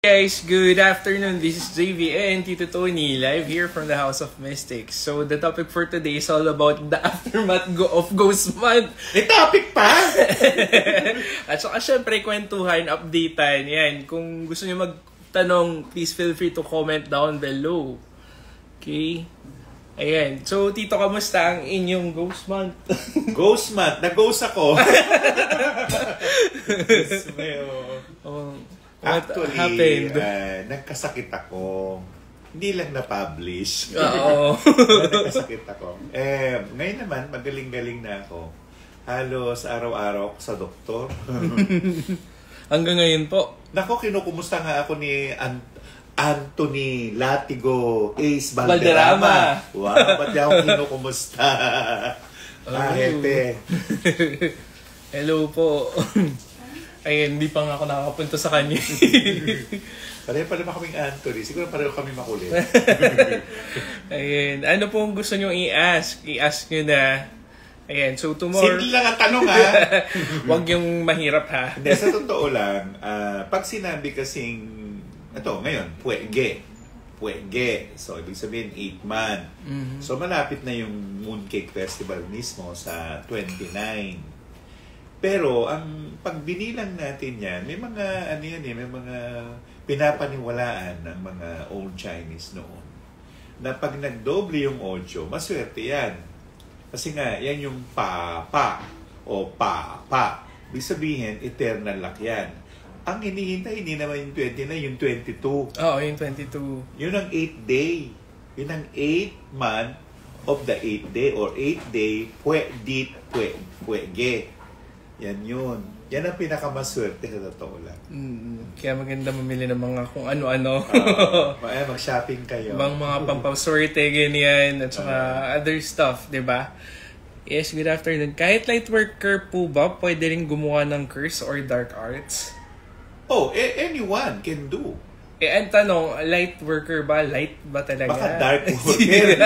Guys, good afternoon. This is JV and Tito Tony live here from the House of Mystics. So the topic for today is all about the aftermath of Ghost Month. May topic pa! At saka syempre kwentuhan, updatean. Yan, kung gusto niyo magtanong, please feel free to comment down below. Okay? Ayan. So Tito, kamusta ang inyong Ghost Month? Ghost Month? Nag-ghost ako. What Actually, happened? nagkasakit ako. Hindi lang na-publish. Oo. Nagkasakit ako. Ngayon naman, magaling-galing na ako. Halos araw-araw ako sa doktor. Hanggang ngayon po. Nako, kinukumusta nga ako ni Anthony Latigo Ace Valderrama. Wow, ba't niya ako kinukumusta? Hepe. Hello po. Ayun, hindi pa nga ako nakakapunta sa kanya. Pareho ba kaming Anthony? Siguro pareho kami makulit. Ayun, ano pong gusto nyo i-ask? I-ask nyo na. Ayan, so tomorrow... Simple lang ang tanong ha. Huwag yung mahirap ha. Hindi, sa totoo lang, pag sinabi kasing, ito, ngayon, puwege. So, ibig sabihin, 8 month. Mm-hmm. So, malapit na yung Mooncake Festival mismo sa 29. Pero ang pagbinilang natin yan, may mga may mga pinapaniwalaan ng mga old Chinese noon. Na pag nagdoble yung 8, maswerte yan. Kasi nga, yan yung pa o pa. Ibig sabihin, eternal luck yan. Ang hinihintay, hindi naman yung 20 na, yung 22. Oo, yung 22. Yun ang 8th day. Yun ang 8th month of the 8th day or 8th day, puwege. Yan yun. Yan ang pinakamaswerte sa totoo lang. Kaya maganda mamili ng mga kung ano-ano. Mag-shopping kayo. Mga pampaswerte, ganyan, at saka other stuff, di ba? Yes, good afternoon. Kahit light worker po ba, pwede rin gumawa ng curse or dark arts? Anyone can do. Ang tanong, light worker ba? Light ba talaga? Baka dark worker.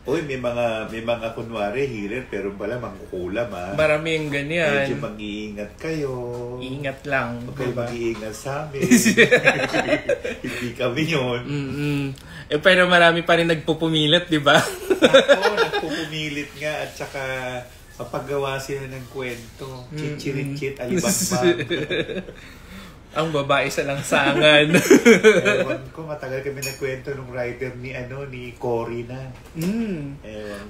May mga kunwari healer pero pala mangkukulam ha. Marami yung ganyan. Medyo mag-iingat kayo. Ingat lang. Huwag kayo mag-iingat sa amin. Hindi kami yun. Pero marami pa rin nagpupumilit, di ba? Ako, nagpupumilit nga at saka mapagawa sila ng kwento. Chichirit-chit, alibangbang. Ang babae sa langsangan. Ewan ko, matagal kami nagkwento nung writer ni Cory na.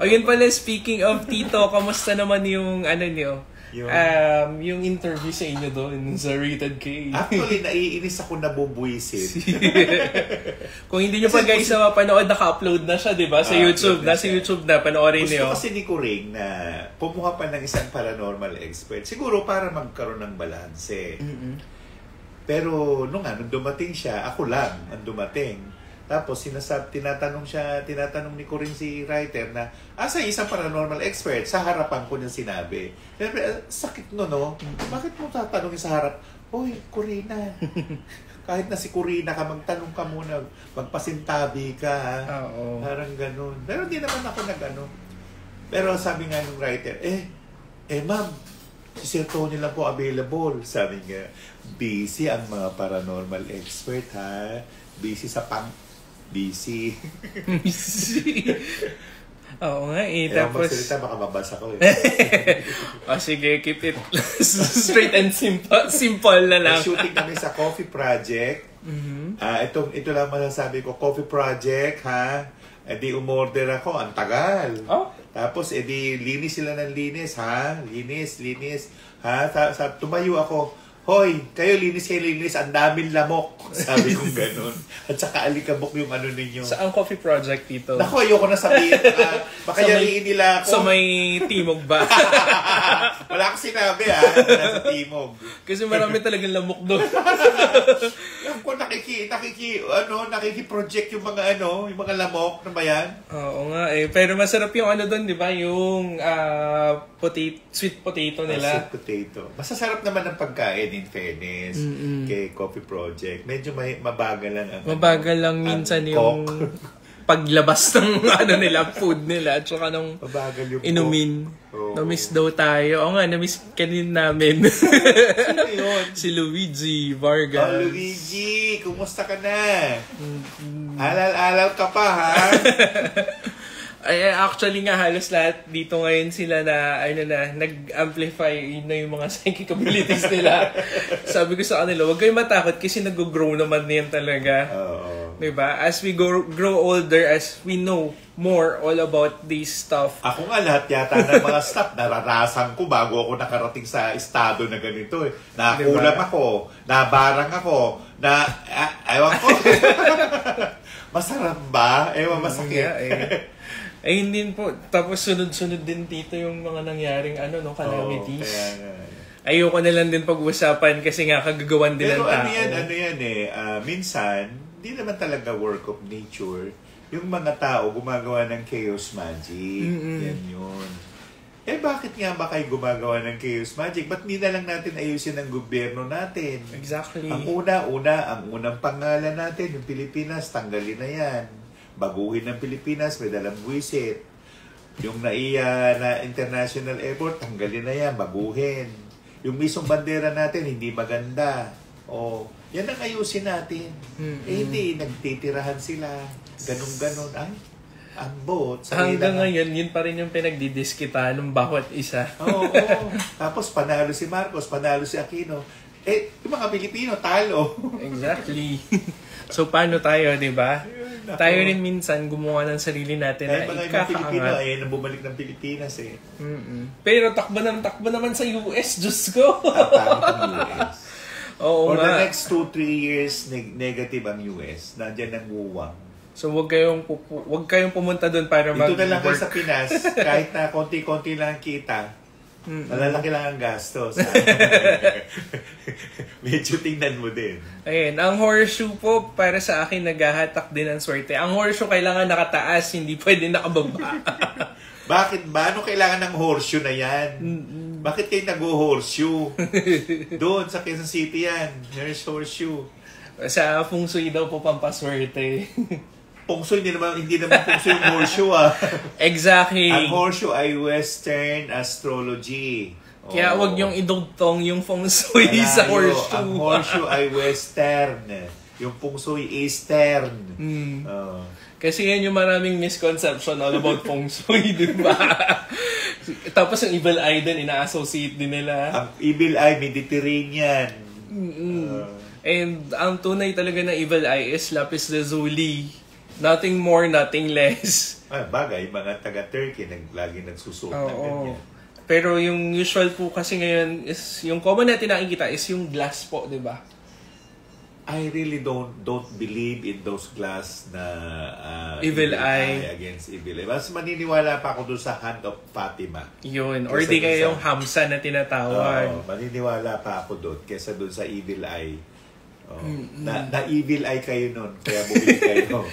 Yun pala, speaking of Tito, kamusta naman yung niyo? Yung interview sa inyo doon sa Rated K. Actually, naiinis ako nabubuisit. Kung hindi nyo pa guys mapanood, naka-upload na siya, di ba? Sa YouTube. Nasa YouTube na, panoorin niyo. Gusto kasi ni Kuring na pumuha pa ng isang paranormal expert. Siguro para magkaroon ng balanse. Pero nung dumating siya, ako lang ang dumating. Tapos tinatanong ni Corinne si writer na, asa isang paranormal expert? Sa harapan ko niya sinabi. Siyempre, sakit no? Bakit mo tatanungin sa harap? Hoy, Corina. Kahit na si Corina ka, magtanong ka muna, magpasintabi ka. Parang ganun. Pero hindi naman ako Pero sabi nga ng writer, ma'am, si Sir Tony lang po available. Sabi nga, busy ang mga paranormal expert, ha? Busy sa busy. Oo nga tapos... magsalita, baka mabasa ko sige, keep it straight and simple na lang. Shooting kami sa Coffee Project. Ito lang masasabi ko, Coffee Project, ha? Di umorder ako, ang tagal. Tapos, linis sila ng linis, ha? Linis, ha? Tumayo ako, hoy, kayo linis, ang daming lamok. Sabi kong ganun. At saka alikabok yung ninyo. Saan Coffee Project dito? Naku, ayoko na sabihin. Baka yariin nila ako. Sa may timog ba? Wala akong sinabi, ha? Nasa timog. Kasi marami talagang lamok doon. Alam ko, nakikiproject yung mga yung mga lamok. Ano ba yan? Oo nga Pero masarap yung doon, di ba? Yung sweet potato nila. Sweet potato. Masasarap naman ang pagkain, in fairness, kay Coffee Project. Medyo mabagal lang Mabagal lang minsan yung... paglabas ng nila, food nila, at saka nung Mabagal yung inumin. Oo. Na-miss daw tayo. Oo nga, na-miss kanin namin. Sino yun? Si Luigi Vargas. Oh, Luigi, kumusta ka na? Alal-alal ka pa, ha? Ay, actually nga, halos lahat dito ngayon sila na, nag-amplify na yung mga psychic abilities nila. Sabi ko sa kanila, huwag kayong matakot kasi nag-grow naman yan talaga. Oo. Diba? As we grow older, as we know more all about this stuff. Ako nga, lahat yata ng mga stuff, nararasan ko bago ako nakarating sa estado na ganito. Nakulam ako, nabarang ako, ewan ko. Masarap ba? Ewan, masakit. Ayun din po. Tapos sunod-sunod din dito yung mga nangyaring calamities. Ayoko na lang din pag-usapan kasi nga kagagawan din ng tao. Pero ano yan minsan, hindi naman talaga work of nature. Yung mga tao gumagawa ng chaos magic. Yan yun. Bakit nga ba kayo gumagawa ng chaos magic? Ba't hindi na lang natin ayusin ang gobyerno natin? Exactly. Ang unang pangalan natin, yung Pilipinas, tanggalin na yan. Baguhin ng Pilipinas, may dalang buwisit. Yung na international airport, tanggalin na yan, baguhin. Yung mismong bandera natin, hindi maganda. Yan ang ayusin natin. Hindi, nagtitirahan sila. Ganon-ganon. Ay, ang bot. Hanggang ngayon, yun pa rin yung pinagdidiskita ng bawat isa. Oo. Tapos panalo si Marcos, panalo si Aquino. Yung mga Pilipino, talo. Exactly. So, paano tayo, di ba? Tayo rin minsan gumawa ng sarili natin na ikakaangat. Pilipino, na bumalik ng Pilipinas Pero takbo naman sa US, Diyos ko. US. Oo For nga. the next 2-3 years, negative ang US. Nandiyan ang wuwang. So, wag kayong pumunta doon para mag-work. Dito na lang kayo sa Pinas, kahit na konti-konti lang kita, malalaki lang ang gastos. Medyo tingnan mo din. Ayun, ang horseshoe po, para sa akin, naghahatak din ang swerte. Ang horseshoe kailangan nakataas, hindi pwede nakababa. Bakit ba? Ano kailangan ng horseshoe na yan? Bakit kayo nag-horseshoe? Doon, sa Quezon City yan. There's horseshoe. Sa feng shui daw po pampaswerte. Feng shui, hindi naman feng shui yung horseshoe Exactly. Ang horseshoe ay Western astrology. Kaya wag niyong idugtong yung feng shui sa horseshoe. Ang horseshoe ay Western. Yung feng shui Eastern. Kasi yan yung maraming misconception all about feng shui, di ba? Tapos yung evil eye din, ina-associate din nila. Ang evil eye, Mediterranean. And ang tunay talaga na evil eye is lapis lazuli. Nothing more, nothing less. Bagay, mga taga-Turkey lagi nagsusuot ng ganyan. Pero yung usual po kasi ngayon is, yung common natin nakikita is yung glass po, di ba? I really don't believe in those glass na evil eye against evil eye. Mas maniniwala pa ako doon sa Hand of Fatima. Yun. Or di kaya yung Hamsa na tinatawag. Maniniwala pa ako doon kesa doon sa evil eye. Na evil eye kayo nun, kaya bumili kayo.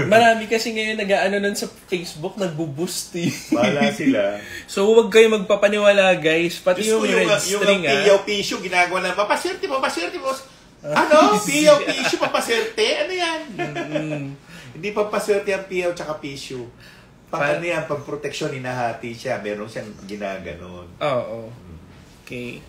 Marami kasi ngayon nag-aano nun sa Facebook, nagbo-boost Wala sila. So huwag kayo magpapaniwala guys. Pati yung red string yung piyaw pisyo, ginagawa na, papaswerte mo. Ano? Piyaw pisyo, papaswerte? Ano yan? Hindi papaswerte ang piyaw tsaka pisyo. Ano yan, pang proteksyon, hinahati siya. Meron siyang ginaganon. Oo. Okay.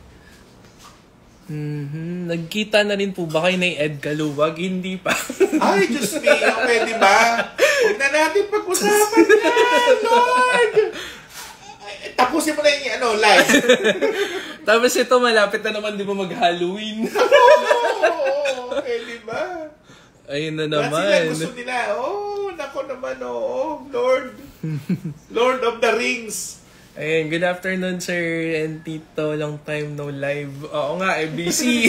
Nagkita na rin po ba kayo na Ed Kaluwag? Hindi pa. Ay, Diyos me, pwede ba? Huwag na natin pag-usapan yan, Lord! Tapusin mo na yung live. Tapos ito, malapit na naman di ba mag-Halloween? Oo, pwede ba? Ayun na naman. Sila gusto nila, nako naman, Lord. Lord of the Rings. Ayun, good afternoon, sir and Tito. Long time no live. Oo nga, busy.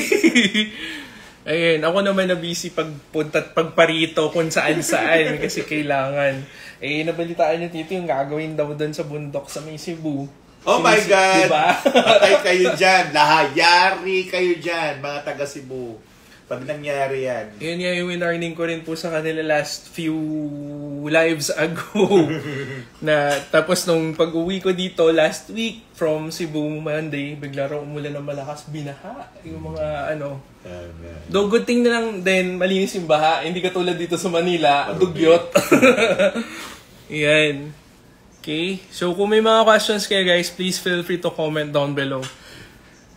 Ayun, ako naman na busy pagpunta at pagparito kung saan-saan kasi kailangan. Nabalitaan niyo, Tito, yung gagawin daw doon sa bundok sa may Cebu. Oh my God! Diba? Patay kayo dyan. Lahayari kayo dyan, mga taga Cebu. Pag nangyari yan. Yun nga yung winarning ko rin po sa kanila last few lives ago. Na tapos nung pag-uwi ko dito last week from Cebu Monday, bigla raw umulan ng malakas, binaha. Yung mga Though good thing na lang din, malinis yung baha. Hindi katulad dito sa Manila, dugyot. Yan. Okay. So kung may mga questions kayo guys, please feel free to comment down below.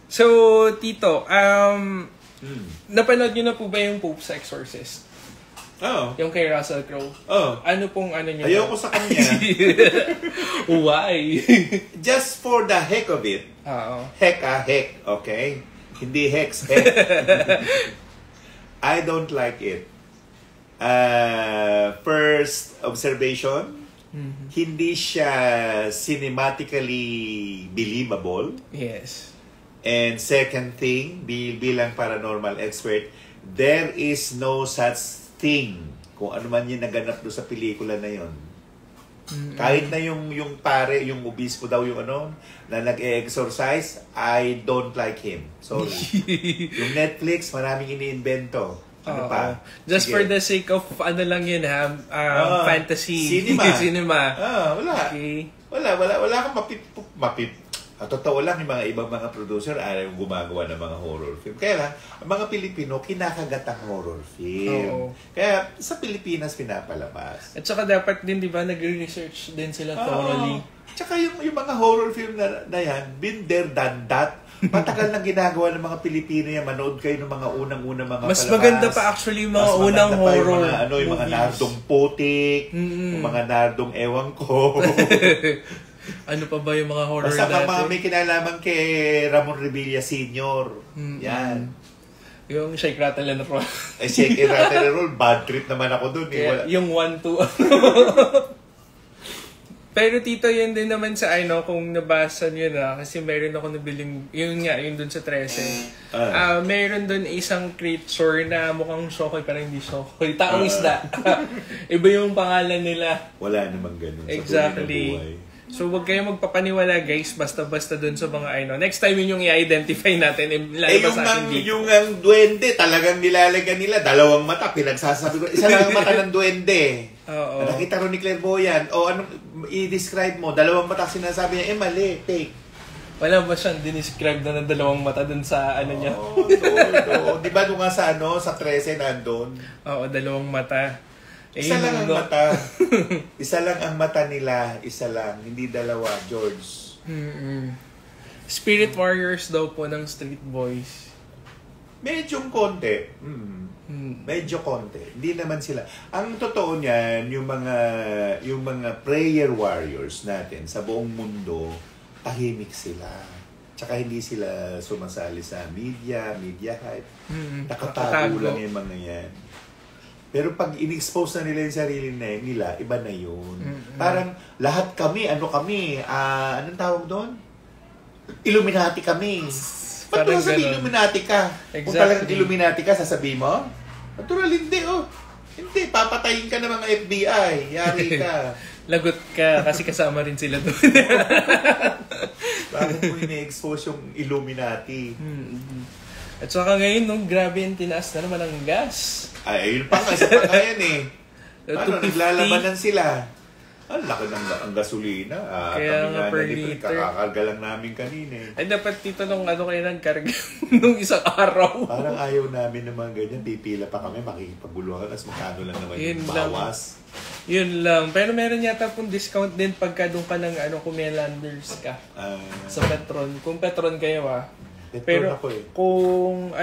So, Tito, napanood nyo na po ba yung Pope's Exorcist? Oo. Yung kay Russell Crowe? Oo. Ano pong ano nyo? Ayoko sa kanya. Why? Just for the heck of it. Oo. Heck, okay? Hindi hex, heck. I don't like it. First observation, hindi siya cinematically believable. Yes. And second thing, bilang paranormal expert, there is no such thing kung ano man yung naganap doon sa pelikula na yon. Kahit na yung pare, yung obispo daw yung na nag-exorcise, I don't like him. Sorry. Yung Netflix, maraming iniimbento. Ano pa? Just Sige. for the sake of ano lang yun fantasy. Cinema. Wala. Okay. Wala kang totoo lang, yung mga ibang mga producer ay gumagawa ng mga horror film. Kaya lang, ang mga Pilipino, kinakagat ang horror film. Oo. Kaya sa Pilipinas, pinapalabas. At saka dapat din, di ba, nagre-research din sila thoroughly. Tsaka yung mga horror film na yan, been there, done that. Matagal nang ginagawa ng mga Pilipino yan. Manood kayo ng mga unang-unang mga Mas palabas. maganda pa actually yung mga unang horror yung mga nardong putik, yung mga nardong ewan ko. Ano pa ba yung mga horror basta dati? Basta may kinalaman kay Ramon Revilla Sr. Yan. Yung Shake, Rattle and Roll. Shake and Rattle and Roll, bad trip naman ako dun. Yung 1-2. Pero Tito, yun din naman sa kung nabasa nyo na, kasi meron ako nabiling, yun dun sa 13. Meron dun isang creature na mukhang shokoy, parang hindi shokoy. Taong isda. Iba yung pangalan nila. Wala namang ganun exactly. Sa buhay. So, wag kayo magpapaniwala, guys, basta-basta dun sa mga Next time yun yung i-identify natin. Yung ang duwende, talagang nilalagyan nila, 2 mata, pinagsasabi ko. Isa lang ang mata ng duwende. Oo. Nakita ko ni Clairvoyant. O anong i-describe mo? 2 mata, sinasabi niya, mali, take. Wala ba siyang dinescribe na ng 2 mata dun sa niya? Oo. Di ba doon nga sa 13 nandun? Oo, 2 mata. Isa lang ang mata. Isa lang ang mata nila. Isa lang. Hindi 2, George. Spirit warriors daw po ng Street Boys. Medyo konti. Medyo konti. Hindi naman sila. Ang totoo niyan, yung mga prayer warriors natin sa buong mundo, tahimik sila. Tsaka hindi sila sumasali sa media hype. Nakatago lang yung mga yan. Pero pag in-expose na nila yung sarili nila, iba na yun. Parang lahat kami, anong tawag doon? Illuminati kami. Ba't doon sabihin Illuminati ka? Exactly. Kung talagang Illuminati ka, sasabihin mo? Natural, hindi Hindi, papatayin ka ng mga FBI. Yari ka. Lagot ka kasi kasama rin sila doon. Bakit mo ini-expose yung Illuminati? At saka ngayon, grabe yung tinaas na naman ang gas. Ay, yun pa nga, isa pa nga yan eh. Naglalabanan sila. Ang laki ng ang gasolina. Kaya kami nga per nito, liter. kakakarga lang namin kanina eh. Ay, dapat dito nung kayo nagkarga nung isang araw. Parang ayaw namin ng mga ganyan. Pipila pa kami, makikipaguluhan. Tapos magkano lang naman yung bawas. Yun lang. Pero meron yata pong discount din pagka doon ka ng kung may landers ka. Sa Petron. Kung Petron kayo Pero kung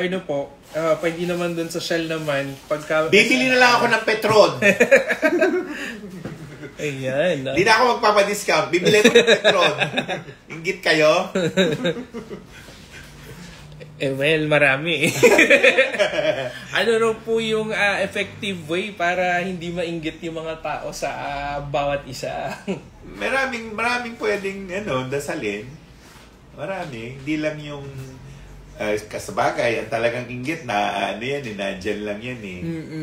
pwede naman dun sa Shell naman, pagka... Bibili na lang ako ng Petron! Ayan. Hindi na ako magpapadiscount. Bibili ko ng Petron. Inggit kayo? Well, marami. Ano raw po yung effective way para hindi mainggit yung mga tao sa bawat isa? Maraming pwedeng dasalin. Marami. Hindi lang yung kasabagay, ang talagang inggit na nandyan lang yan eh.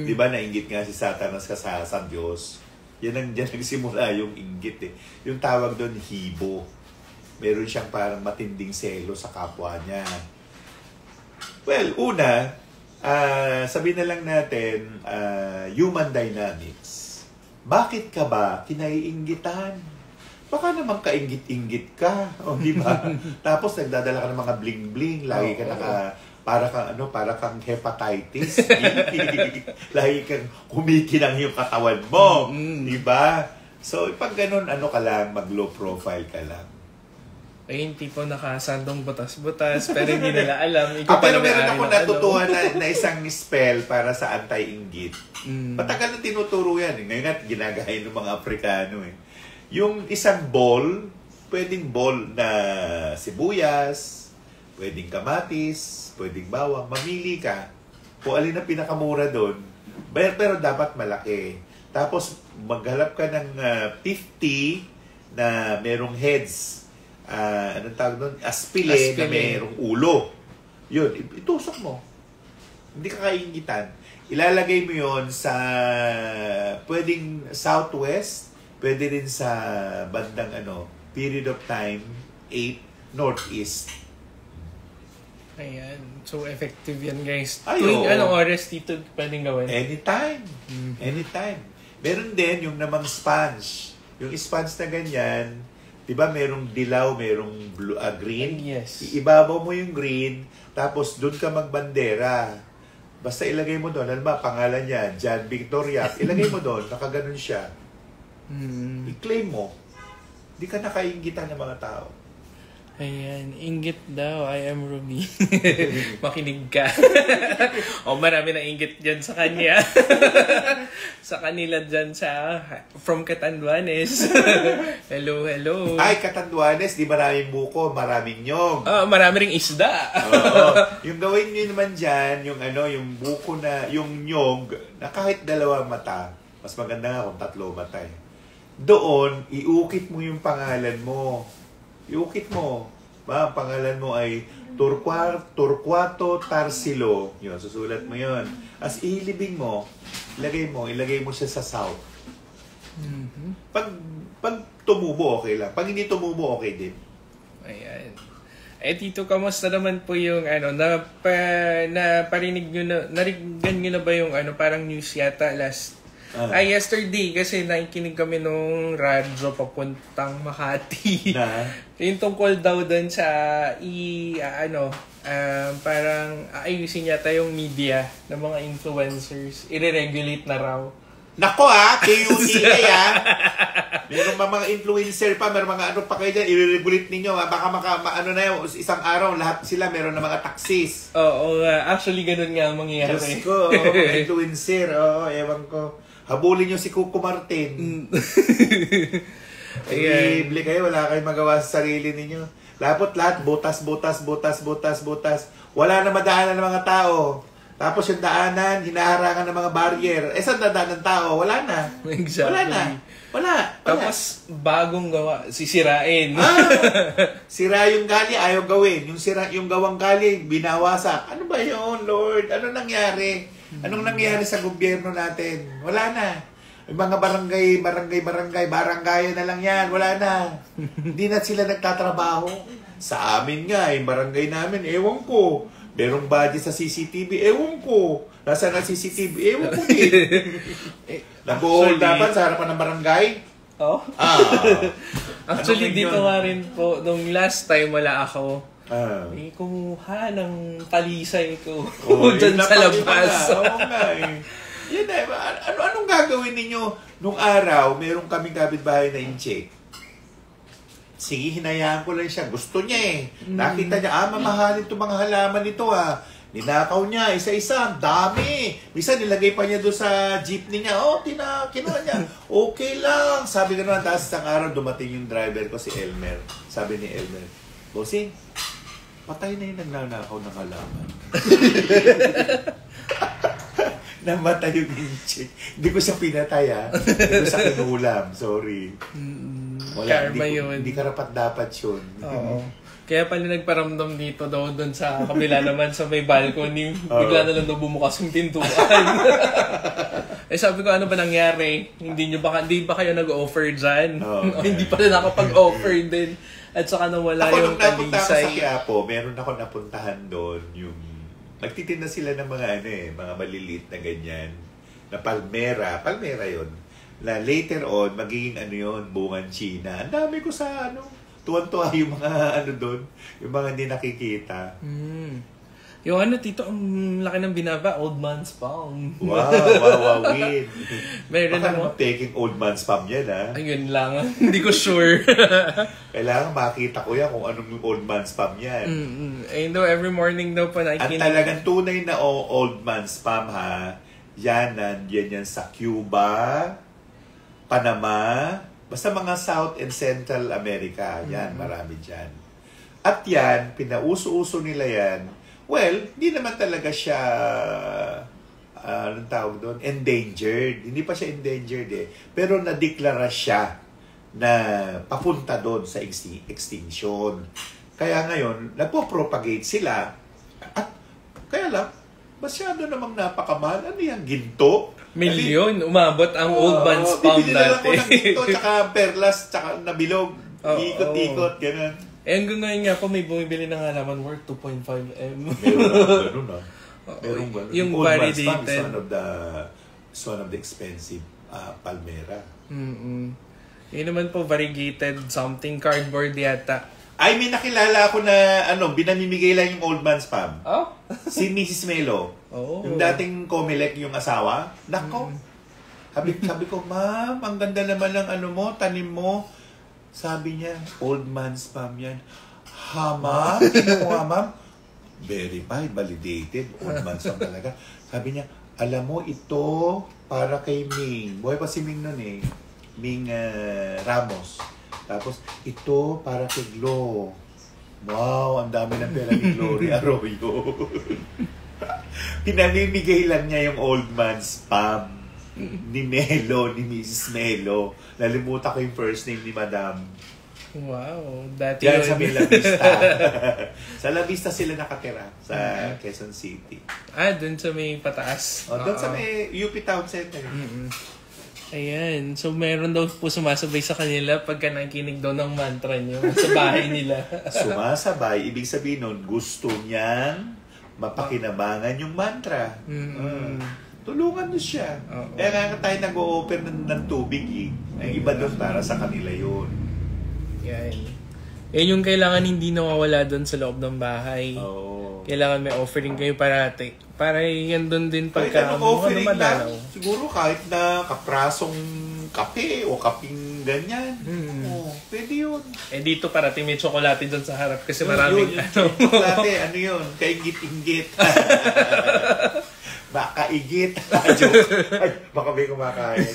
Di ba nainggit nga si Satanas sa Diyos? Yan nagsimula yung inggit eh. Yung tawag doon, hibo. Meron siyang parang matinding selo sa kapwa niya. Well, una, sabihin na lang natin, human dynamics. Bakit ka ba kinaiinggitan? Baka naman kainggit-inggit ka, di ba? Tapos nagdadala ka ng mga bling-bling, lagi ka para kang hepatitis. Lagi kang kumikinang yung katawan mo, di ba? So, pag ganun, ka lang, mag-low profile ka lang. Ay, yung tipo nakasandong butas-butas, pero hindi nila alam. Pero meron ako natutuhan na isang spell para sa anti-inggit. Matagal na tinuturo yan. Ngayon nga, ginagaya ng mga Afrikano. Yung isang ball, pwedeng ball na sibuyas, pwedeng kamatis, pwedeng bawang. Mamili ka kung alin ang pinakamura doon. Pero dapat malaki. Tapos, maghalap ka ng 50 na merong heads. Anong tawag doon? Aspile na merong ulo. Yun, itusok mo. Hindi ka kaingitan. Ilalagay mo yon sa pwedeng southwest, pwede rin sa bandang period of time 8 northeast. Ayan. So, effective yan, guys. Tuwing anong oras dito pwedeng gawin? Anytime. Anytime. Meron din yung namang sponge. Yung sponge na ganyan, di ba merong dilaw, merong blue, green? Yes. Iibabaw mo yung green, tapos doon ka magbandera. Basta ilagay mo doon, pangalan niya, John Victoria. Ilagay mo doon, nakaganon siya. I-claim mo. Hindi ka nakainggitan ng mga tao. Ayan, inggit daw, I am Ruby. Makinig ka. Marami na inggit dyan sa kanya. Sa kanila dyan from Catanduanes. Hello. Ay, Catanduanes, di maraming buko, maraming nyog. Marami ring isda. Yung gawin nyo naman dyan, yung buko na, yung nyog, na kahit 2 mata, mas maganda nga kung 3 mata eh. Doon, iukit mo yung pangalan mo. Iukit mo. Ang pangalan mo ay Torquato Tarsilo. Yun, susulat mo yun. As ilibing mo, ilagay mo siya sa south. Pag tumubo, okay lang. Pag hindi tumubo, okay din. Ayan. Tito, kamusta naman po yung naparinig nyo na, narigan nyo na ba yung parang news yata yesterday kasi nakikinig kami nung radyo papuntang Makati. Yung tungkol daw doon sa parang ayusin yata yung media ng mga influencers. I-regulate na raw. Nako KUCA Meron mga influencer pa, meron mga pa kayo dyan, i-regulate ninyo baka isang araw, lahat sila meron na mga taxis. Oo, actually ganun nga ang mangyayari. Diyos ko, influencer, ewan ko. Habulin nyo si Coco Martin. Libre kayo, wala kayong magawa sa sarili ninyo. Lahat, butas. Wala na madaanan ng mga tao. Tapos yung daanan, hinaharangan ng mga barrier. Saan dadaan ng tao? Wala na. Exactly. Wala. Tapos, bagong gawa, sisirain. Sira yung gali, ayaw gawin. Yung gawang gali, binawasak. Ano ba yun, Lord? Ano nangyari? Anong nangyari sa gobyerno natin? Wala na. Yung mga barangay na lang yan. Wala na. Hindi na sila nagtatrabaho. Sa amin nga, yung barangay namin, ewan ko. Merong body sa CCTV, ewan ko. Nasaan ang CCTV, ewan ko din. Nag-hold-upan sa harapan ng barangay? Actually, dito nga rin po, nung last time wala ako, kumuha ng talisay ko dyan sa labas. Oo nga Yan anong gagawin ninyo? Nung araw, meron kaming kapitbahay na in-check. Sige, hinayaan ko lang siya. Gusto niya Nakita niya, mamahalin itong mga halaman nito Ninakaw niya, isa-isa, ang dami. Minsan, nilagay pa niya doon sa jeepney niya. Kinuha niya. Okay lang. Sabi ko naman, tapos isang araw, dumating yung driver ko, si Elmer. Sabi ni Elmer, Bossing, patay na yung nagnanakaw ng halaman. Namatay yung inchik. Hindi ko siya pinatay, Hindi ko siya kinulam. Sorry. Wala, karma yun. Hindi karapat-dapat yun. Oo. Kaya pala nagparamdam dito daw doon sa kabila naman sa may balcony. Bigla na lang daw bumukas yung pintuan. Sabi ko, ano ba nangyari? Hindi ba kayo nag-offer dyan? Hindi pala nakapag-offer din. At saka nawala yung talisay. Nung napunta ako sa Quiapo, meron ako napuntahan doon yung Magtitinda sila ng mga mga maliliit na ganyan. Na palmera. Palmera yon. Na later on, magiging bungan China. Ang dami ko sa tuwan-tuwa yung mga doon. Yung mga hindi nakikita. Yung Tito, ang laki ng binaba, Old Man's Palm. Wow, win. Meron Baka naman naman taking Old Man's Palm yan, ha? Ayun lang. Hindi ko sure. Kailangan makita ko yan kung anong Old Man's Palm yan. I know, every morning daw pa At talagang tunay na Old Man's Palm, ha? Yan sa Cuba, Panama, basta mga South and Central America. Yan, marami dyan. At yan, pinauso-uso nila yan. Well, hindi naman talaga siya, anong tawag doon? Endangered. Hindi pa siya endangered Pero nadeklara siya na papunta doon sa extinction. Kaya ngayon, nagpo-propagate sila. At kaya lang, masyado namang napakamahal. Ano yan? Ginto? Milyon. Umabot ang Old Man's Palm dati. Bibili na lang ko ng ginto, tsaka perlas, tsaka nabilog. Ikot-ikot, gano'n. Hanggang ngayon nga po may bumibili ng halaman worth 2.5 M. Meron na. Meron ba? Yung Old Man's Palm validated. is one of the expensive palmera. Yun naman po, variegated something, cardboard yata. Ay, may nakilala ako na binamimigay lang yung Old Man's Palm. Oh? Si Mrs. Melo. Yung dating Comelec yung asawa. Nako. Sabi ko, ma'am, ang ganda naman ng tanim mo. Sabi niya, Old Man's Palm yan. Ha, ma'am? Kinuha, ma'am? Verified, validated. Old Man's Palm talaga. Sabi niya, alam mo, ito para kay Ming. Buhay pa si Ming nun Ming Ramos. Tapos, ito para kay Glo. Wow, ang dami ng pera ni Gloria Arroyo. Pinamimigay lang niya yung Old Man's Palm. Ni Melo, ni Mrs. Melo. Nalimutan ko yung first name ni Madam. Wow. Dati Diyan sa Bella Vista. Sa La Vista sila nakatira. Sa Quezon City. Dun sa may pataas. Doon sa may UP Town Center. Ayan. So, meron daw po sumasabay sa kanila pagka nakikinig daw ng mantra nyo sa bahay nila. Sumasabay. Ibig sabihin nun, gusto niyang mapakinabangan yung mantra. Tulungan mo siya. Kaya nga tayo nag-o-open ng tubig Ang iba doon para sa kanila yun. Yan. Yan yung kailangan hindi nawawala doon sa loob ng bahay. Kailangan may offering kayo parati. Para yan doon din pagka offering lang. Siguro kahit na kaprasong kape o kaping ganyan. Pwede yun. Dito parati may tsokolate doon sa harap kasi maraming tsokolate, yun? Kaingit-ingit. Baka igit. Joke. Ay, baka may kumakain.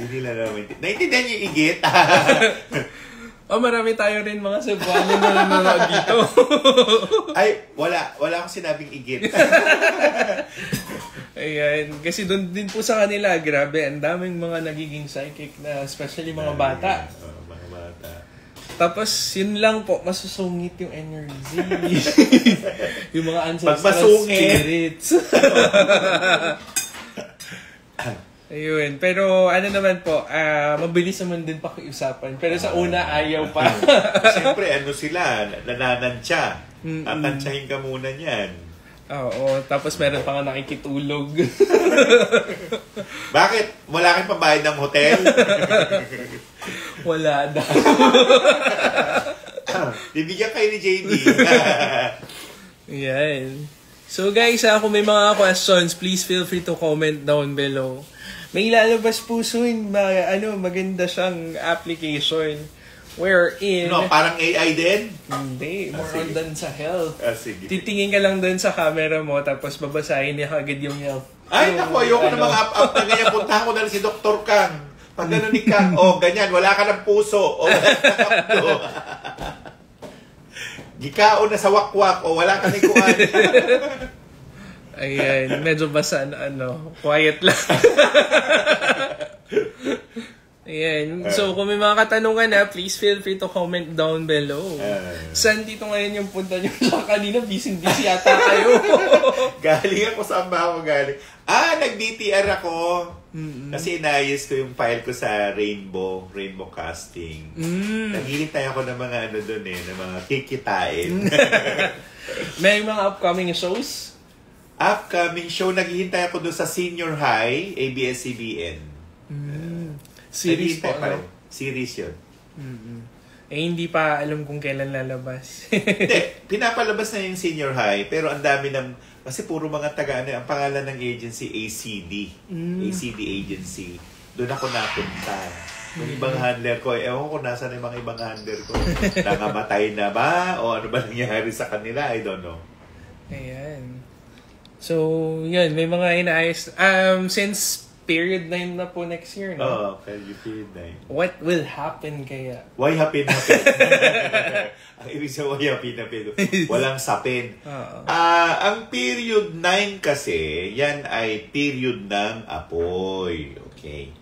Hindi na naman. Naintindihan yung igit. Marami tayo rin mga Cebuano na nanonood dito. Ay, wala akong sinabing igit. Ayan. Kasi doon din po sa kanila, grabe, ang daming mga nagiging psychic na, especially mga bata. Mga bata. Tapos, yun lang po, masusungit yung energy. Yung mga ancestral spirits. Ayun. Pero, naman po, mabilis naman din pakiusapan. Pero sa una, ayaw pa. Siyempre, sila, nananansya. Tatansyahin ka muna niyan. Oo. Tapos, meron pa nga nakikitulog. Bakit? Wala kang pambayad ng hotel? Wala daw. Bibigyan kayo ni JD. Yan. So guys, kung may mga questions, please feel free to comment down below. May ilalabas po soon, maganda siyang application wherein... parang AI din? Hindi, more on dun sa health. Sige. Titingin ka lang dun sa camera mo, tapos babasahin niya agad yung health. Ay, naku, ayoko na mga app na ganyan. Puntahan ko na si Dr. Kang. Pag gano'n ni Kang, ganyan, wala ka ng puso. Wala ka ng puso. Gikao na sa wakwak, wala ka ng kuhan. Ayan, medyo basa quiet lang. Ayan. So, kung may mga katanungan please feel free to comment down below. Saan dito ngayon yung punta nyo? Kanina, busy yata kayo. Galing ako, saan ba ako galing? Nag-DTR ako. Kasi inayos ko yung file ko sa Rainbow Casting. Naghihintay ako ng mga doon ng mga kikitain. May mga upcoming shows? Upcoming show, naghihintay ako doon sa Senior High, ABS-CBN. Series po, pa ano? rin. Series yun. Eh, hindi pa alam kung kailan lalabas. Hindi, pinapalabas na yung Senior High, pero ang dami ng, kasi puro mga ang pangalan ng agency, ACD. ACD Agency. Doon ako napunta. Yung ibang handler ko, ewan ko nasaan yung mga ibang handler ko. Nangamatay na ba? O ano ba nangyari sa kanila? I don't know. Ayan. So, yun. May mga inaayos. Since period 9 na po next year, no? Oo, period 9. What will happen kaya? Why happen? Ang ibig sabihin, why happen? Walang sapin. Ang period 9 kasi, yan ay period ng apoy. Okay.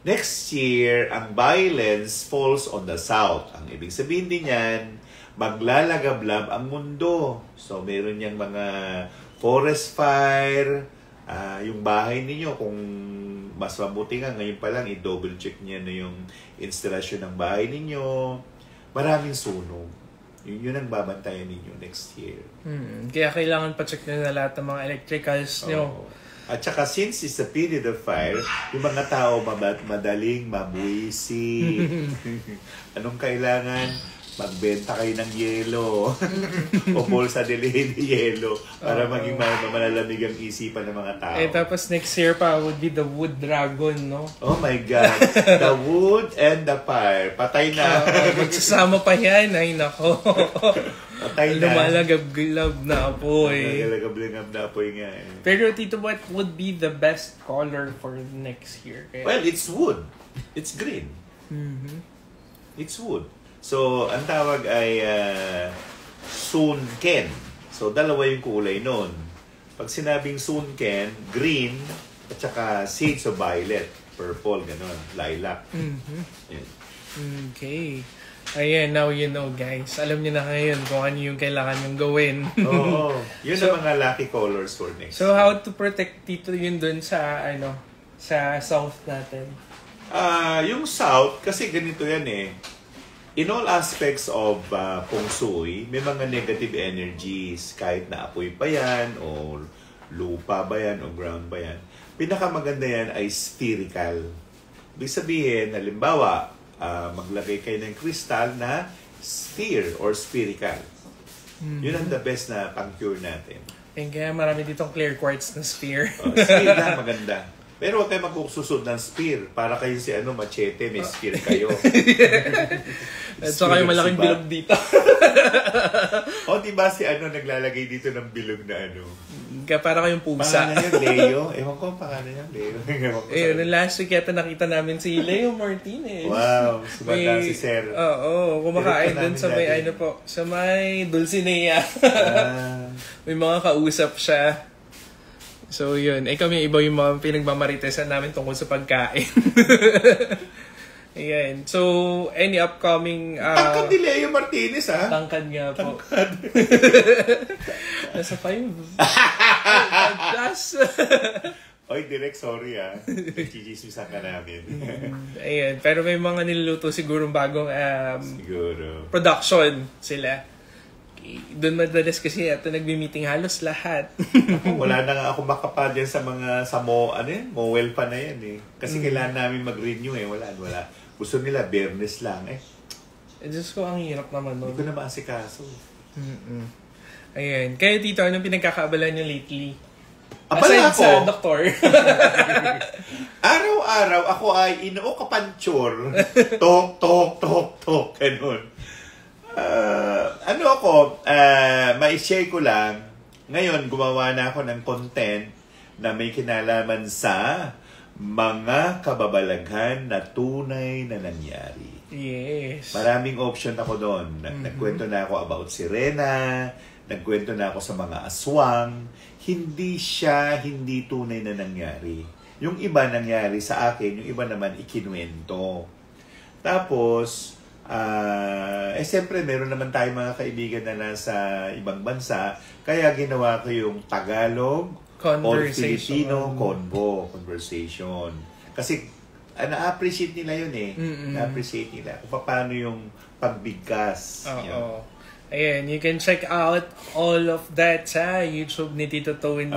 Next year, ang violence falls on the south. Ang ibig sabihin din yan, maglalagablab ang mundo. So, meron yang mga forest fire, yung bahay ninyo, kung mas mabuti nga, ngayon pa lang, i-double check niya na yung instalasyon ng bahay ninyo. Maraming sunog. Yun ang babantayan ninyo next year. Kaya kailangan pa-check nyo na lahat ng mga electricals nyo. At saka, since it's a period of fire, yung mga tao madaling mabuisi. Anong kailangan? Magbenta kayo ng yelo o bolsa de yelo para maging malalamig ang isipan ng mga tao. Eh, tapos next year pa would be the wood dragon, no? Oh my God. The wood and the fire. Patay na. Magsasama pa yan. Ay, nako. Patay na. Lumalagab-glab na apoy. Lumalagab-glab na apoy nga eh. Pero Tito, what would be the best color for next year? Well, it's wood. It's green. It's wood. So, ang tawag ay Sunken. So, dalawa yung kulay nun. Pag sinabing Sunken, green, at saka shades of violet, purple, gano'n, lilac. Yeah. Okay. Ayan, now you know, guys. Alam niyo na ngayon kung ano yung kailangan yung gawin. Oo. Yun ang mga lucky colors for next So, how to protect Tito yun dun sa, sa south natin? Yung south, kasi ganito yan eh. In all aspects of feng shui, may mga negative energies, kahit na apoy pa yan, o lupa ba yan, o ground ba yan. Pinakamaganda yan ay spherical. Ibig sabihin, halimbawa, maglagay kayo ng kristal na sphere or spherical. Yun ang the best na pang-cure natin. Kaya marami ditong clear quartz na sphere. Sphere na, maganda. Pero huwag kayo magkususod ng spear. Para kayo si Machete, may spear kayo. At saka yung malaking bilog dito. O, diba si naglalagay dito ng bilog na Para kayong pusa. Pangalan niya, Leo. Ewan ko ang pangalan niya, Leo. Last week yata nakita namin si Leo Martinez. Wow, sumanda si Sir. Oo, kumakain dun sa may sa may Dulcinea. May mga kausap siya. So, yun. Kami iba yung mga pinagmamaritesan namin tungkol sa pagkain. Ayan. So, any upcoming... Tangkad ni Leo Martinez, ha? Tangkad nga po. Tangkad. Nasa 5. Oy, direct, sorry, ha? Nagchichismisan ka namin. Ayan. Pero may mga niluluto siguro bagong siguro production sila. Doon madalas kasi nagbi-meeting halos lahat. Wala na nga ako makapa dyan sa mga Mowel pa na yan eh. Kasi kailangan namin mag-renew eh. Wala. Gusto nila, Bernes lang eh. Diyos ko, ang hirap naman nun. Hindi ko na maasikaso. Ayan. Kaya Tito, anong pinagkakaabala niyo lately? Abala Aside ako. sa doktor. Araw-araw ako ay inuukapanchor. Tok. Ganun. Ma-share ko lang. Ngayon, gumawa na ako ng content na may kinalaman sa mga kababalaghan na tunay na nangyari. Yes. Maraming option ako doon. Nagkwento na ako about sirena, nagkwento na ako sa mga aswang. Hindi tunay na nangyari. Yung iba nangyari sa akin, yung iba naman ikinuwento. Tapos, siyempre meron naman tayong mga kaibigan na nasa ibang bansa, kaya ginawa ko yung Tagalog or Filipino conversation. Kasi na-appreciate nila yun eh. Na-appreciate nila kung paano yung pagbigkas. Oo. Ayan, you can check out all of that sa YouTube ni Tito Tony.